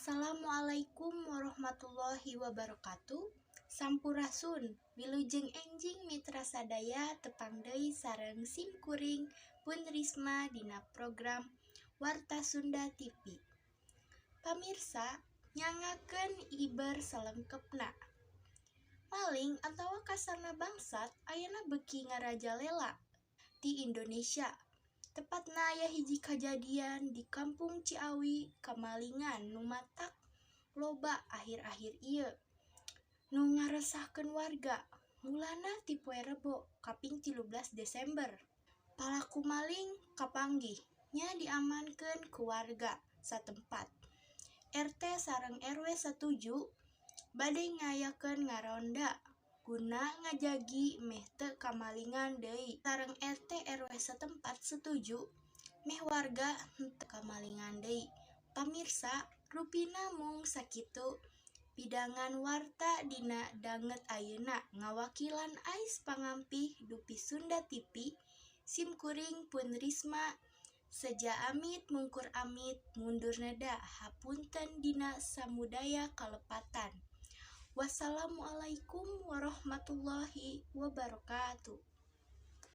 Assalamualaikum warahmatullahi wabarakatuh. Sampurasun, wilujeng enjing mitra sadaya tepang deui sareng simkuring pun Risma dina program Warta Sunda TV. Pamirsa, nyangakeun iber salengkepna. Maling atawa kasarna bangsat ayana beuki ngarajalela di Indonesia. Tepatna aya hiji kajadian di Kampung Ciawi, Kamalingan nu matak loba akhir-akhir ieu. Nu ngaresahkeun warga, mulana ti poe Rebo kaping 13 Desember. Palaku maling kapanggih nya diamankeun ku warga satempat. RT sareng RW satuju bade ngayakeun ngaronda guna ngajagi meh teu kamalingan deui. Sareng RT RW setempat setuju meh warga henteu kamalingan deui. Pamirsa, rupina mung sakitu pidangan warta dina danget ayeuna. Ngawakilan AIS Pangampih Dupi Sunda TV, simkuring pun Risma, seja amit mungkur amit mundur neda hapunten dina samudaya kalepatan. Wassalamualaikum warahmatullahi wabarakatuh.